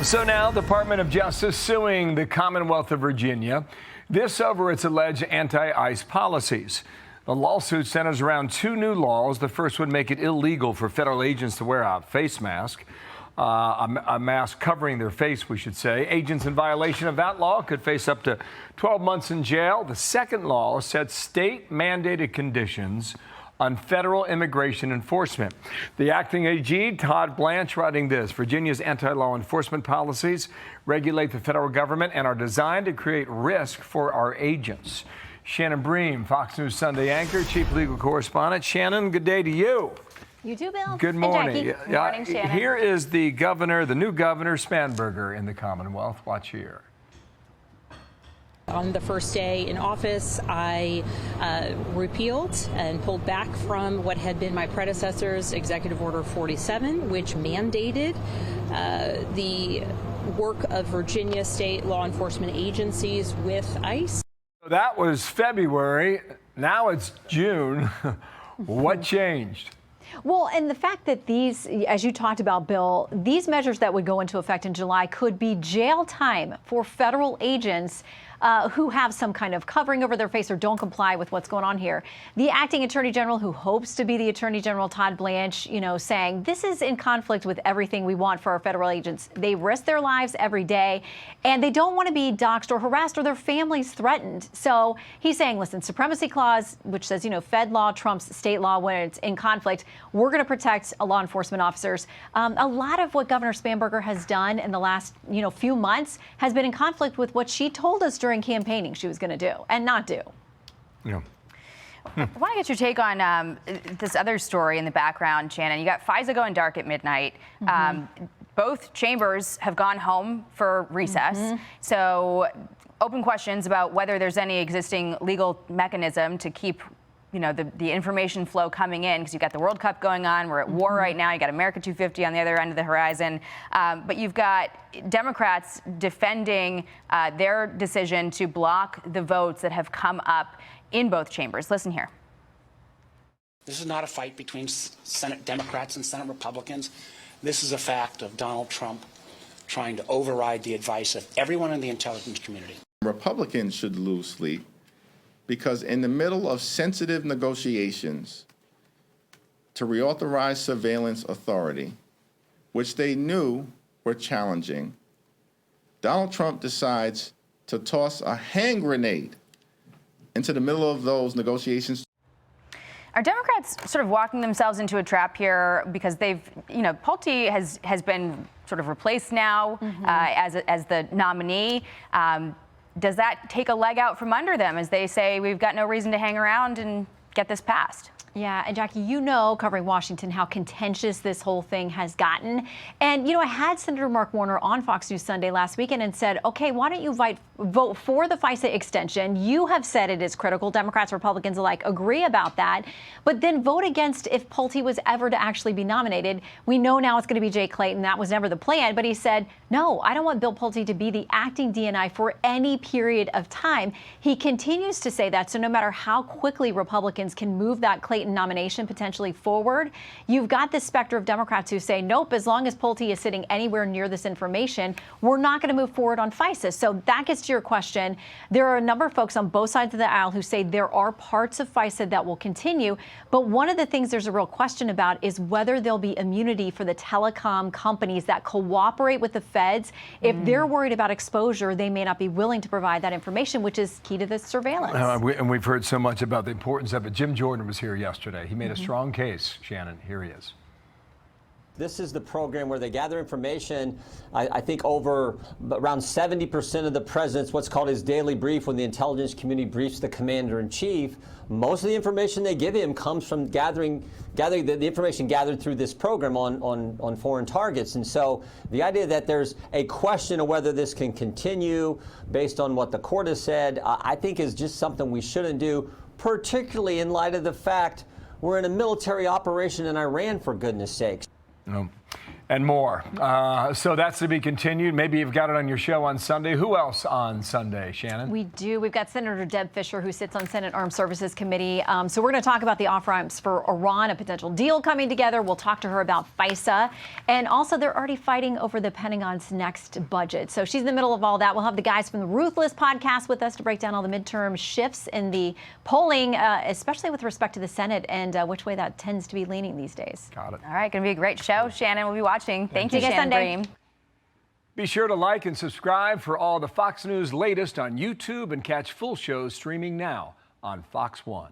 So now, the Department of Justice suing the Commonwealth of Virginia. This over its alleged anti-ICE policies. The lawsuit centers around two new laws. The first would make it illegal for federal agents to wear a face mask, a mask covering their face, we should say. Agents in violation of that law could face up to 12 months in jail. The second law sets state-mandated conditions on federal immigration enforcement. The acting AG, Todd Blanche, writing this: Virginia's anti-law enforcement policies regulate the federal government and are designed to create risk for our agents. Shannon Bream, Fox News Sunday anchor, chief legal correspondent. Shannon, good day to you. You too, Bill. Good morning. Good morning, Shannon. Here is the governor, the new governor, Spanberger, in the Commonwealth. Watch here. On the first day in office, I repealed and pulled back from what had been my predecessor's Executive Order 47, which mandated the work of Virginia state law enforcement agencies with ICE. That was February. Now it's June. What changed? Well, and the fact that these, as you talked about, Bill, these measures that would go into effect in July could be jail time for federal agents who have some kind of covering over their face or don't comply with what's going on here. The acting attorney general, who hopes to be the attorney general, Todd Blanche, saying this is in conflict with everything we want for our federal agents. They risk their lives every day, and they don't want to be doxxed or harassed or their families threatened. So he's saying, listen, supremacy clause, which says, fed law trumps state law when it's in conflict. We're going to protect law enforcement officers. A lot of what Governor Spanberger has done in the last, few months has been in conflict with what she told us during campaigning she was going to do and not do. Yeah. I want to get your take on this other story in the background, Shannon. You got FISA going dark at midnight. Both chambers have gone home for recess. So open questions about whether there's any existing legal mechanism to keep the information flow coming in, because you've got the World Cup going on. We're at war right now. You got America 250 on the other end of the horizon. But you've got Democrats defending their decision to block the votes that have come up in both chambers. Listen here. This is not a fight between Senate Democrats and Senate Republicans. This is a fact of Donald Trump trying to override the advice of everyone in the intelligence community. Republicans should lose sleep, because in the middle of sensitive negotiations to reauthorize surveillance authority, which they knew were challenging, Donald Trump decides to toss a hand grenade into the middle of those negotiations. Are Democrats sort of walking themselves into a trap here, because they've, Pulte has been sort of replaced now as the nominee? Does that take a leg out from under them as they say we've got no reason to hang around and get this passed? Yeah, and Jackie, covering Washington, how contentious this whole thing has gotten. And, I had Senator Mark Warner on Fox News Sunday last weekend and said, okay, why don't you vote for the FISA extension? You have said it is critical. Democrats, Republicans alike agree about that. But then vote against if Pulte was ever to actually be nominated. We know now it's going to be Jay Clayton. That was never the plan. But he said, no, I don't want Bill Pulte to be the acting DNI for any period of time. He continues to say that. So no matter how quickly Republicans can move that Clayton nomination potentially forward, you've got this specter of Democrats who say, nope, as long as Pulte is sitting anywhere near this information, we're not going to move forward on FISA. So that gets to your question. There are a number of folks on both sides of the aisle who say there are parts of FISA that will continue. But one of the things there's a real question about is whether there'll be immunity for the telecom companies that cooperate with the feds. If they're worried about exposure, they may not be willing to provide that information, which is key to this surveillance. And we've heard so much about the importance of it. Jim Jordan was here yesterday. He made a strong case. Shannon, here he is. This is the program where they gather information. I think over around 70% of the president's what's called his daily brief, when the intelligence community briefs the commander-in-chief. Most of the information they give him comes from gathering the information gathered through this program on foreign targets. And so the idea that there's a question of whether this can continue based on what the court has said, I think is just something we shouldn't do, particularly in light of the fact we're in a military operation in Iran, for goodness sakes. And more. So that's to be continued. Maybe you've got it on your show on Sunday. Who else on Sunday, Shannon? We do. We've got Senator Deb Fischer, who sits on Senate Armed Services Committee. So we're going to talk about the off-ramps for Iran, a potential deal coming together. We'll talk to her about FISA. And also, they're already fighting over the Pentagon's next budget. So she's in the middle of all that. We'll have the guys from the Ruthless podcast with us to break down all the midterm shifts in the polling, especially with respect to the Senate and which way that tends to be leaning these days. Got it. All right, going to be a great show. Shannon will be watching. Thank you, Shannon Bream. Be sure to like and subscribe for all the Fox News latest on YouTube and catch full shows streaming now on Fox One.